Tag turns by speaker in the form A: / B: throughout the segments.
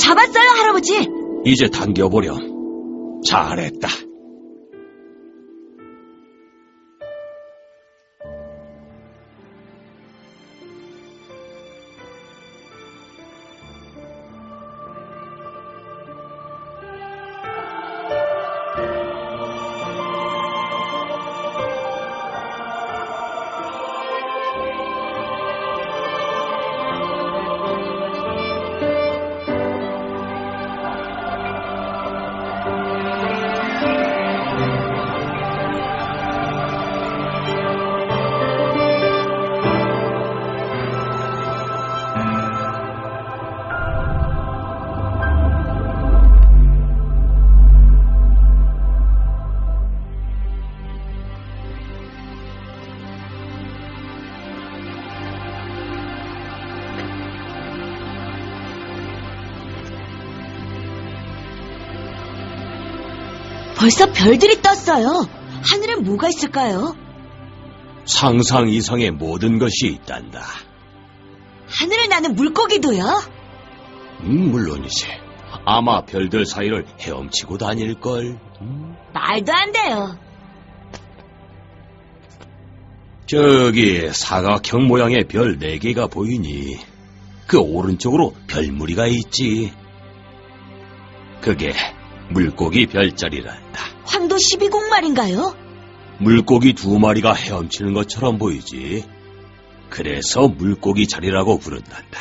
A: 잡았어요, 할아버지.
B: 이제 당겨보렴. 잘했다.
A: 벌써 별들이 떴어요. 하늘엔 뭐가 있을까요?
B: 상상 이상의 모든 것이 있단다.
A: 하늘을 나는 물고기도요?
B: 물론이지. 아마 별들 사이를 헤엄치고 다닐걸.
A: 말도 안 돼요.
B: 저기 사각형 모양의 별 4개가 보이니 그 오른쪽으로 별무리가 있지. 그게 물고기 별자리란다.
A: 황도 12궁 말인가요?
B: 물고기 2마리가 헤엄치는 것처럼 보이지. 그래서 물고기 자리라고 부른단다.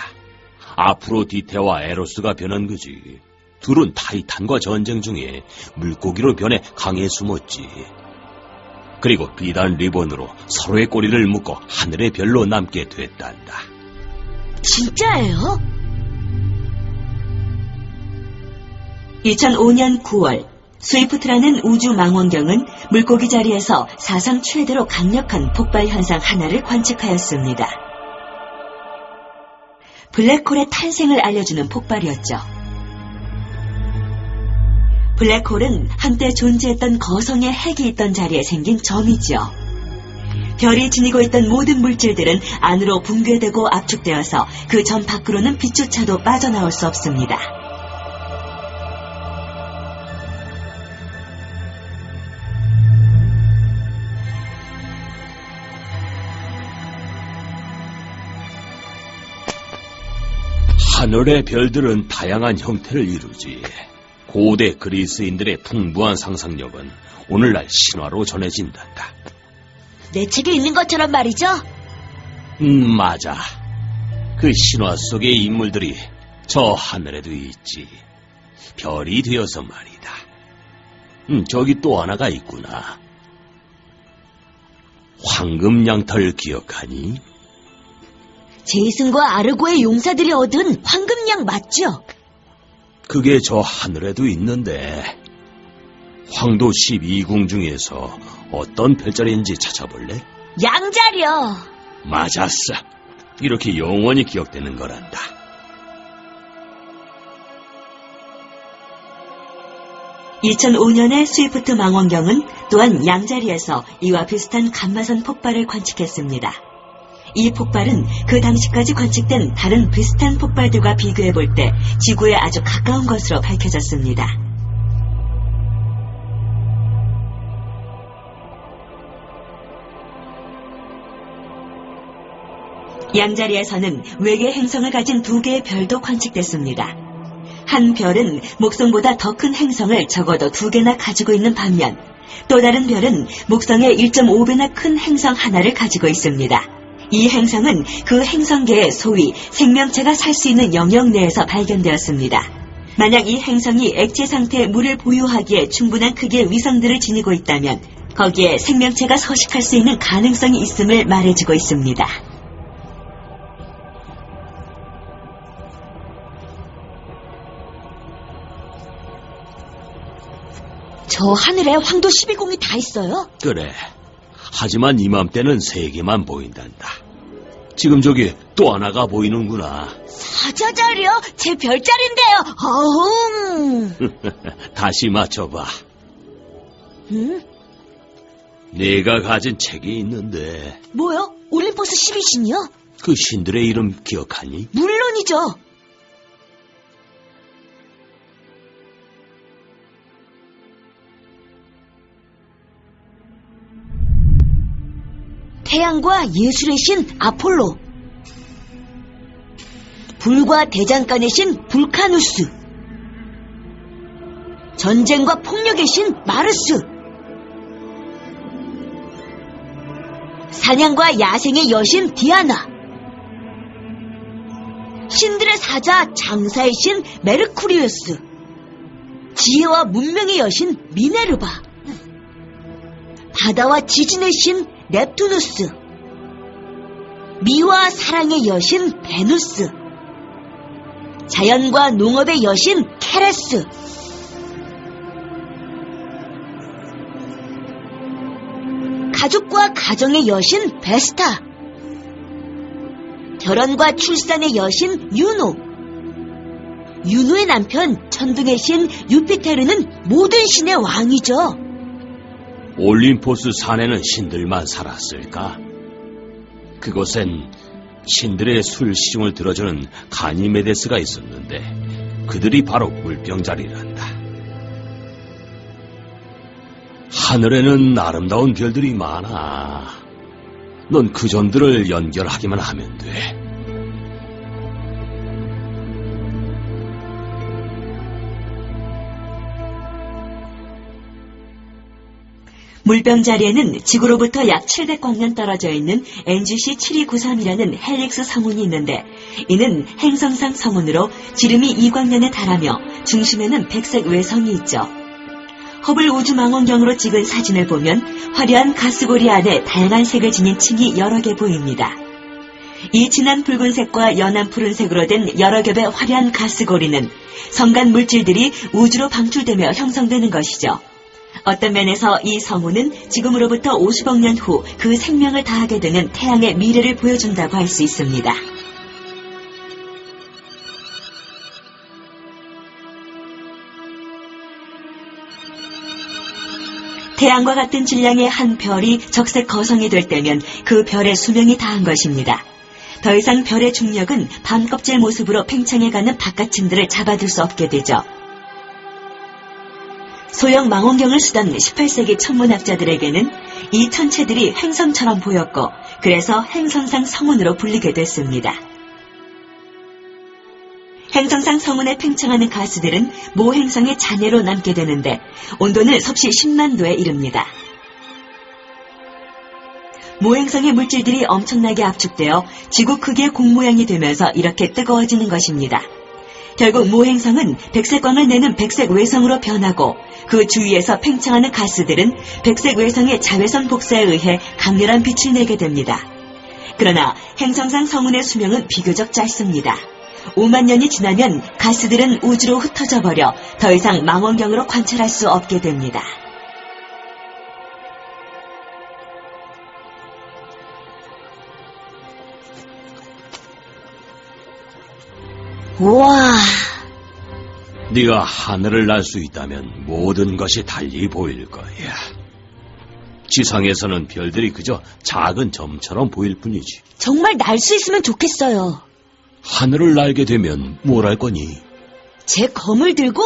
B: 아프로디테와 에로스가 변한 거지. 둘은 타이탄과 전쟁 중에 물고기로 변해 강에 숨었지. 그리고 비단 리본으로 서로의 꼬리를 묶어 하늘의 별로 남게 됐단다.
A: 진짜예요?
C: 2005년 9월 스위프트라는 우주 망원경은 물고기 자리에서 사상 최대로 강력한 폭발 현상 하나를 관측하였습니다. 블랙홀의 탄생을 알려주는 폭발이었죠. 블랙홀은 한때 존재했던 거성의 핵이 있던 자리에 생긴 점이죠. 별이 지니고 있던 모든 물질들은 안으로 붕괴되고 압축되어서 그 점 밖으로는 빛조차도 빠져나올 수 없습니다.
B: 하늘의 별들은 다양한 형태를 이루지. 고대 그리스인들의 풍부한 상상력은 오늘날 신화로 전해진단다.
A: 내 책에 있는 것처럼 말이죠?
B: 맞아. 그 신화 속의 인물들이 저 하늘에도 있지. 별이 되어서 말이다. 저기 또 하나가 있구나. 황금 양털 기억하니?
A: 제이슨과 아르고의 용사들이 얻은 황금양 맞죠?
B: 그게 저 하늘에도 있는데 황도 12궁 중에서 어떤 별자리인지 찾아볼래?
A: 양자리요.
B: 맞았어. 이렇게 영원히 기억되는 거란다.
C: (2005년의) 스위프트 망원경은 또한 양자리에서 이와 비슷한 감마선 폭발을 관측했습니다. 이 폭발은 그 당시까지 관측된 다른 비슷한 폭발들과 비교해 볼 때 지구에 아주 가까운 것으로 밝혀졌습니다. 양자리에서는 외계 행성을 가진 2개의 별도 관측됐습니다. 한 별은 목성보다 더 큰 행성을 적어도 2개나 가지고 있는 반면 또 다른 별은 목성의 1.5배나 큰 행성 하나를 가지고 있습니다. 이 행성은 그 행성계의 소위 생명체가 살 수 있는 영역 내에서 발견되었습니다. 만약 이 행성이 액체 상태의 물을 보유하기에 충분한 크기의 위성들을 지니고 있다면 거기에 생명체가 서식할 수 있는 가능성이 있음을 말해주고 있습니다.
A: 저 하늘에 황도 12궁이 다 있어요?
B: 그래. 하지만 이맘때는 3개만 보인단다. 지금 저기 또 하나가 보이는구나.
A: 사자자리요? 제 별자리인데요. 어흥.
B: 다시 맞춰봐.
A: 응?
B: 내가 가진 책이 있는데.
A: 뭐요? 올림포스 12신이요?
B: 그 신들의 이름 기억하니?
A: 물론이죠. 태양과 예술의 신 아폴로, 불과 대장간의 신 불카누스, 전쟁과 폭력의 신 마르스, 사냥과 야생의 여신 디아나, 신들의 사자 장사의 신 메르쿠리우스, 지혜와 문명의 여신 미네르바, 바다와 지진의 신 넵투누스, 미와 사랑의 여신 베누스, 자연과 농업의 여신 케레스, 가족과 가정의 여신 베스타, 결혼과 출산의 여신 유노, 유노의 남편 천둥의 신 유피테르는 모든 신의 왕이죠.
B: 올림포스 산에는 신들만 살았을까? 그곳엔 신들의 술 시중을 들어주는 가니메데스가 있었는데 그들이 바로 물병자리란다. 하늘에는 아름다운 별들이 많아. 넌 그 점들을 연결하기만 하면 돼.
C: 물병자리에는 지구로부터 약 700광년 떨어져 있는 NGC 7293이라는 헬릭스 성운이 있는데 이는 행성상 성운으로 지름이 2광년에 달하며 중심에는 백색 외성이 있죠. 허블 우주망원경으로 찍은 사진을 보면 화려한 가스고리 안에 다양한 색을 지닌 층이 여러 개 보입니다. 이 진한 붉은색과 연한 푸른색으로 된 여러 겹의 화려한 가스고리는 성간 물질들이 우주로 방출되며 형성되는 것이죠. 어떤 면에서 이 성운은 지금으로부터 50억 년 후 그 생명을 다하게 되는 태양의 미래를 보여준다고 할 수 있습니다. 태양과 같은 질량의 한 별이 적색 거성이 될 때면 그 별의 수명이 다한 것입니다. 더 이상 별의 중력은 밤껍질 모습으로 팽창해가는 바깥층들을 잡아둘 수 없게 되죠. 소형 망원경을 쓰던 18세기 천문학자들에게는 이 천체들이 행성처럼 보였고 그래서 행성상 성운으로 불리게 됐습니다. 행성상 성운에 팽창하는 가스들은 모 행성의 잔해로 남게 되는데 온도는 섭씨 10만 도에 이릅니다. 모 행성의 물질들이 엄청나게 압축되어 지구 크기의 공 모양이 되면서 이렇게 뜨거워지는 것입니다. 결국 모 행성은 백색광을 내는 백색 외성으로 변하고 그 주위에서 팽창하는 가스들은 백색 외성의 자외선 복사에 의해 강렬한 빛을 내게 됩니다. 그러나 행성상 성운의 수명은 비교적 짧습니다. 5만 년이 지나면 가스들은 우주로 흩어져 버려 더 이상 망원경으로 관찰할 수 없게 됩니다.
A: 우와,
B: 네가 하늘을 날 수 있다면 모든 것이 달리 보일 거야. 지상에서는 별들이 그저 작은 점처럼 보일 뿐이지.
A: 정말 날 수 있으면 좋겠어요.
B: 하늘을 날게 되면 뭘 할 거니?
A: 제 검을 들고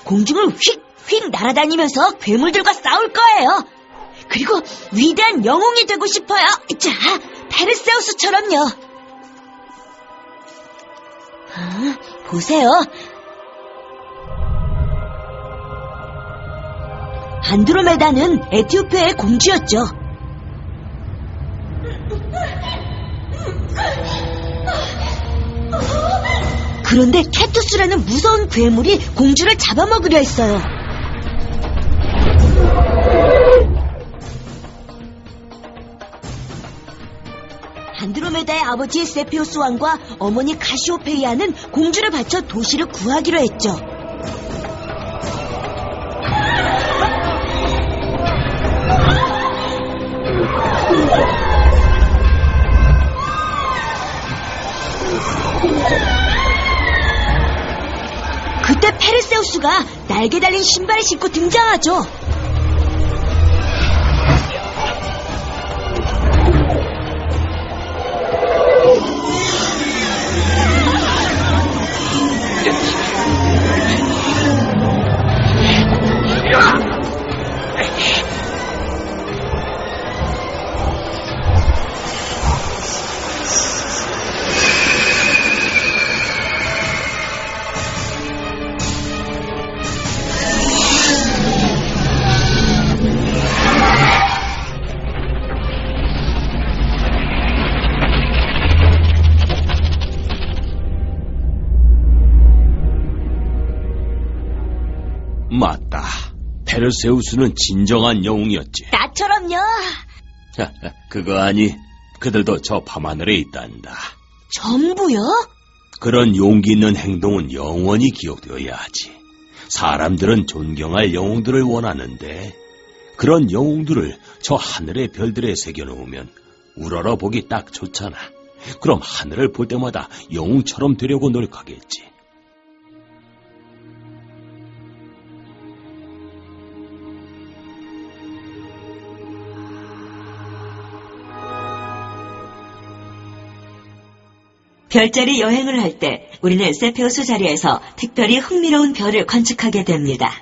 A: 공중을 휙휙 날아다니면서 괴물들과 싸울 거예요. 그리고 위대한 영웅이 되고 싶어요. 자, 페르세우스처럼요. 보세요. 안드로메다는 에티오피아의 공주였죠. 그런데 케투스라는 무서운 괴물이 공주를 잡아먹으려 했어요. 안드로메다의 아버지 세피오스 왕과 어머니 카시오페이아는 공주를 바쳐 도시를 구하기로 했죠. 그때 페르세우스가 날개 달린 신발을 신고 등장하죠.
B: 맞다. 페르세우스는 진정한 영웅이었지.
A: 나처럼요.
B: 그거 아니, 그들도 저 밤하늘에 있단다.
A: 전부요?
B: 그런 용기 있는 행동은 영원히 기억되어야 하지. 사람들은 존경할 영웅들을 원하는데 그런 영웅들을 저 하늘의 별들에 새겨놓으면 우러러 보기 딱 좋잖아. 그럼 하늘을 볼 때마다 영웅처럼 되려고 노력하겠지.
C: 별자리 여행을 할 때 우리는 세페우스 자리에서 특별히 흥미로운 별을 관측하게 됩니다.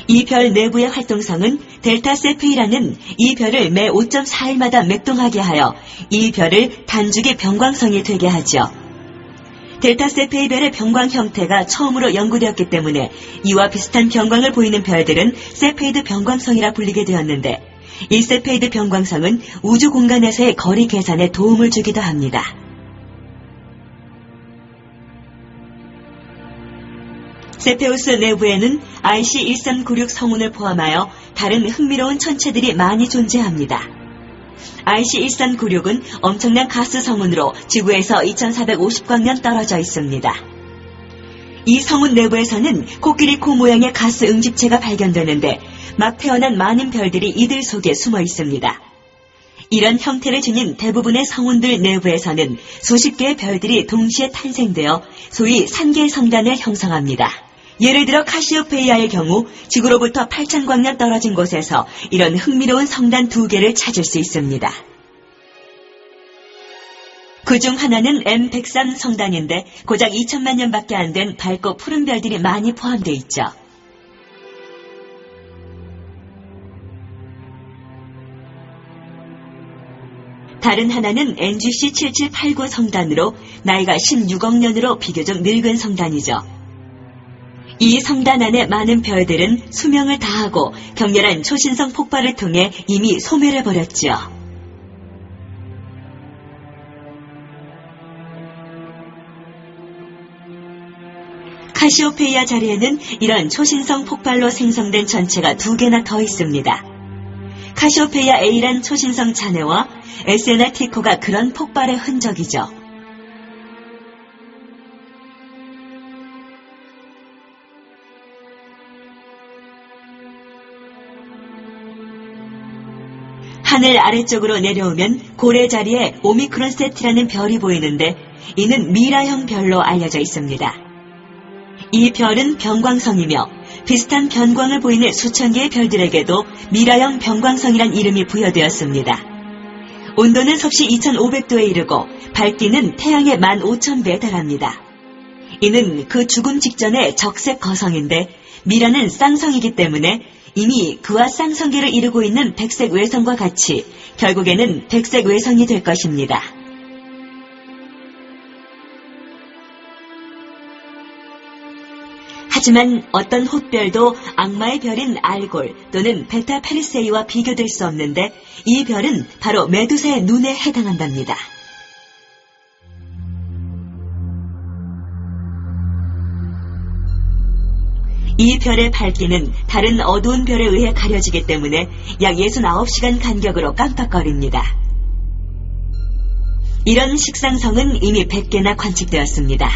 C: 이 별 내부의 활동성은 델타 세페이라는 이 별을 매 5.4일마다 맥동하게 하여 이 별을 단주기 병광성이 되게 하죠. 델타 세페이 별의 병광 형태가 처음으로 연구되었기 때문에 이와 비슷한 병광을 보이는 별들은 세페이드 병광성이라 불리게 되었는데 이 세페이드 병광성은 우주 공간에서의 거리 계산에 도움을 주기도 합니다. 세페우스 내부에는 RC1396 성운을 포함하여 다른 흥미로운 천체들이 많이 존재합니다. RC1396은 엄청난 가스 성운으로 지구에서 2450광년 떨어져 있습니다. 이 성운 내부에서는 코끼리 코 모양의 가스 응집체가 발견되는데 막 태어난 많은 별들이 이들 속에 숨어 있습니다. 이런 형태를 지닌 대부분의 성운들 내부에서는 수십 개의 별들이 동시에 탄생되어 소위 산계 성단을 형성합니다. 예를 들어 카시오페이아의 경우 지구로부터 8000광년 떨어진 곳에서 이런 흥미로운 성단 2개를 찾을 수 있습니다. 그중 하나는 M103 성단인데 고작 2000만 년밖에 안 된 밝고 푸른 별들이 많이 포함되어 있죠. 다른 하나는 NGC 7789 성단으로 나이가 16억 년으로 비교적 늙은 성단이죠. 이 성단 안의 많은 별들은 수명을 다하고 격렬한 초신성 폭발을 통해 이미 소멸해버렸죠. 카시오페이아 자리에는 이런 초신성 폭발로 생성된 전체가 2개나 더 있습니다. 카시오페이아 A란 초신성 잔해와 SNR 티코가 그런 폭발의 흔적이죠. 하늘 아래쪽으로 내려오면 고래 자리에 오미크론 세트라는 별이 보이는데 이는 미라형 별로 알려져 있습니다. 이 별은 병광성이며 비슷한 변광을 보이는 수천 개의 별들에게도 미라형 병광성이란 이름이 부여되었습니다. 온도는 섭씨 2500도에 이르고 밝기는 태양의 15,000배에 달합니다. 이는 그 죽음 직전의 적색 거성인데 미라는 쌍성이기 때문에 이미 그와 쌍성계를 이루고 있는 백색 외성과 같이 결국에는 백색 외성이 될 것입니다. 하지만 어떤 헛별도 악마의 별인 알골 또는 베타 페르세이와 비교될 수 없는데 이 별은 바로 메두사의 눈에 해당한답니다. 이 별의 밝기는 다른 어두운 별에 의해 가려지기 때문에 약 69시간 간격으로 깜빡거립니다. 이런 식상성은 이미 100개나 관측되었습니다.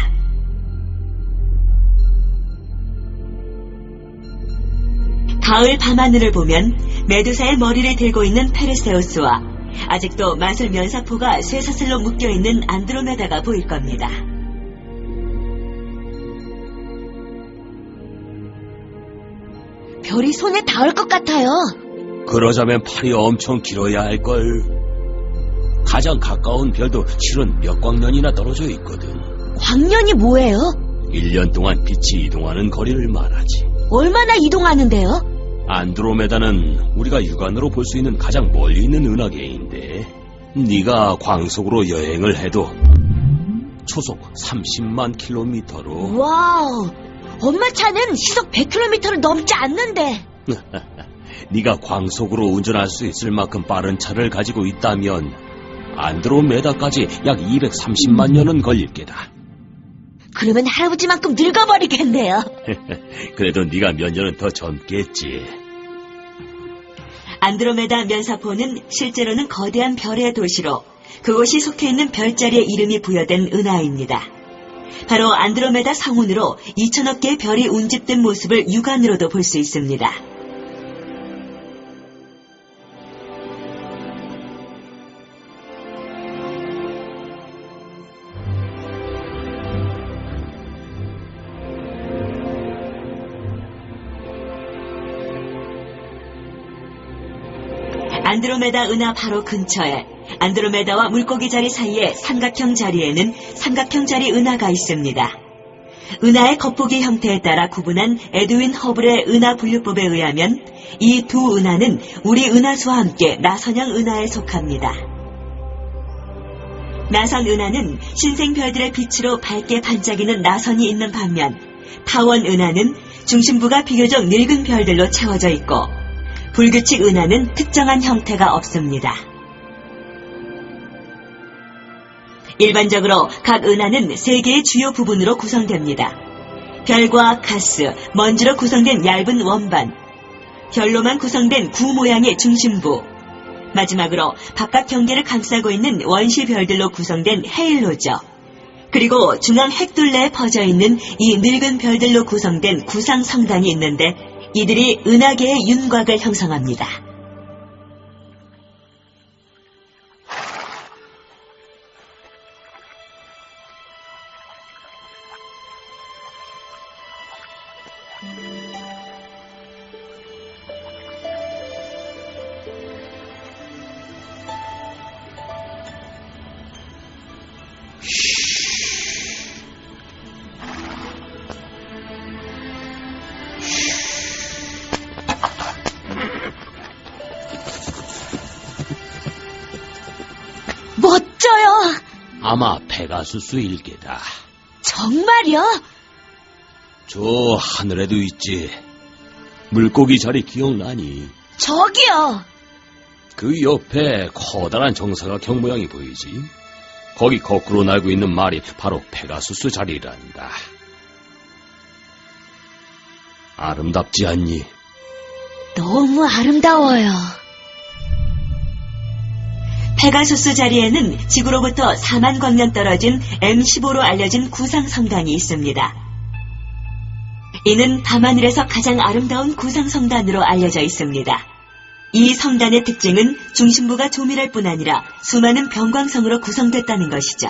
C: 가을 밤하늘을 보면 메두사의 머리를 들고 있는 페르세우스와 아직도 마술 면사포가 쇠사슬로 묶여있는 안드로메다가 보일 겁니다.
A: 별이 손에 닿을 것 같아요.
B: 그러자면 팔이 엄청 길어야 할걸. 가장 가까운 별도 실은 몇 광년이나 떨어져 있거든.
A: 광년이 뭐예요?
B: 1년 동안 빛이 이동하는 거리를 말하지.
A: 얼마나 이동하는데요?
B: 안드로메다는 우리가 육안으로 볼 수 있는 가장 멀리 있는 은하계인데 네가 광속으로 여행을 해도 초속 30만 킬로미터로.
A: 와우, 엄마 차는 시속 100km를 넘지 않는데.
B: 네가 광속으로 운전할 수 있을 만큼 빠른 차를 가지고 있다면 안드로메다까지 약 230만 년은 걸릴 게다.
A: 그러면 할아버지만큼 늙어버리겠네요.
B: 그래도 네가 몇 년은 더 젊겠지.
C: 안드로메다 면사포는 실제로는 거대한 별의 도시로 그곳이 속해 있는 별자리의 이름이 부여된 은하입니다. 바로 안드로메다 성운으로 2천억 개의 별이 운집된 모습을 육안으로도 볼 수 있습니다. 안드로메다 은하 바로 근처에 안드로메다와 물고기 자리 사이의 삼각형 자리에는 삼각형 자리 은하가 있습니다. 은하의 겉보기 형태에 따라 구분한 에드윈 허블의 은하 분류법에 의하면 이 두 은하는 우리 은하수와 함께 나선형 은하에 속합니다. 나선 은하는 신생별들의 빛으로 밝게 반짝이는 나선이 있는 반면 타원 은하는 중심부가 비교적 늙은 별들로 채워져 있고 불규칙 은하는 특정한 형태가 없습니다. 일반적으로 각 은하는 3개의 주요 부분으로 구성됩니다. 별과 가스, 먼지로 구성된 얇은 원반, 별로만 구성된 구 모양의 중심부, 마지막으로 바깥 경계를 감싸고 있는 원시 별들로 구성된 헤일로죠. 그리고 중앙 핵둘레에 퍼져 있는 이 늙은 별들로 구성된 구상 성단이 있는데 이들이 은하계의 윤곽을 형성합니다.
A: 멋져요.
B: 아마 페가수스 일개다.
A: 정말요?
B: 저 하늘에도 있지. 물고기 자리 기억나니?
A: 저기요.
B: 그 옆에 커다란 정사각형 모양이 보이지? 거기 거꾸로 날고 있는 말이 바로 페가수스 자리란다. 아름답지 않니?
A: 너무 아름다워요.
C: 페가수스 자리에는 지구로부터 4만 광년 떨어진 M15로 알려진 구상성단이 있습니다. 이는 밤하늘에서 가장 아름다운 구상성단으로 알려져 있습니다. 이 성단의 특징은 중심부가 조밀할 뿐 아니라 수많은 병광성으로 구성됐다는 것이죠.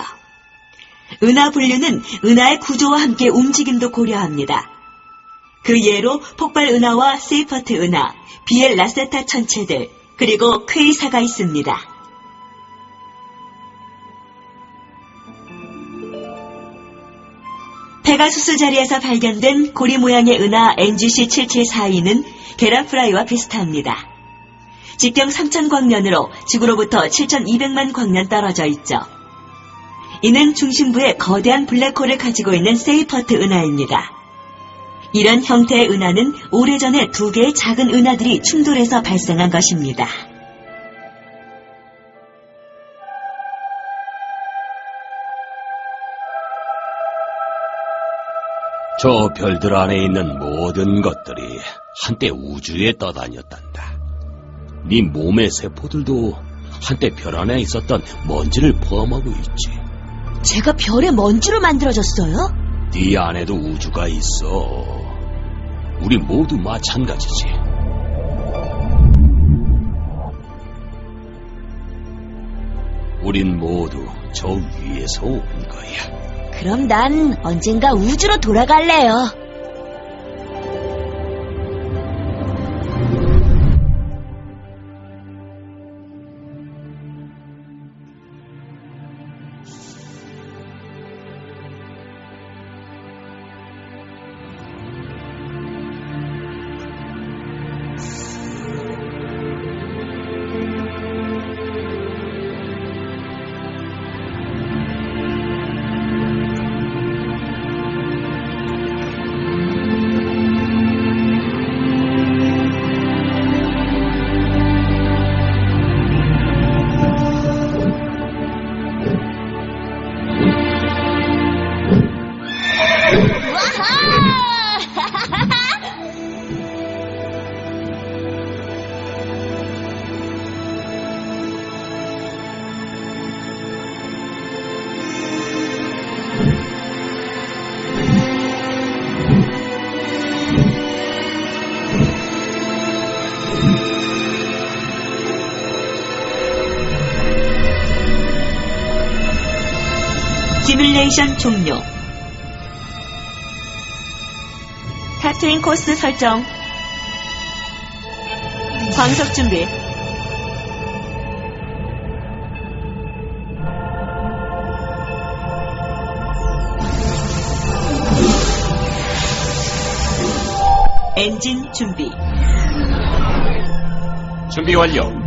C: 은하 분류는 은하의 구조와 함께 움직임도 고려합니다. 그 예로 폭발 은하와 세이퍼트 은하, 비엘 라세타 천체들, 그리고 퀘이사가 있습니다. 페가수스 자리에서 발견된 고리 모양의 은하 NGC7742는 게란프라이와 비슷합니다. 직경 3000광년으로 지구로부터 7200만 광년 떨어져 있죠. 이는 중심부에 거대한 블랙홀을 가지고 있는 세이퍼트 은하입니다. 이런 형태의 은하는 오래전에 2개의 작은 은하들이 충돌해서 발생한 것입니다.
B: 저 별들 안에 있는 모든 것들이 한때 우주에 떠다녔단다. 네 몸의 세포들도 한때 별 안에 있었던 먼지를 포함하고 있지.
A: 제가 별의 먼지로 만들어졌어요?
B: 네 안에도 우주가 있어. 우리 모두 마찬가지지. 우린 모두 저 위에서 온 거야.
A: 그럼 난 언젠가 우주로 돌아갈래요.
C: 시뮬레이션 종료. 타트윈 코스 설정. 광속 준비. 엔진 준비.
B: 준비 완료.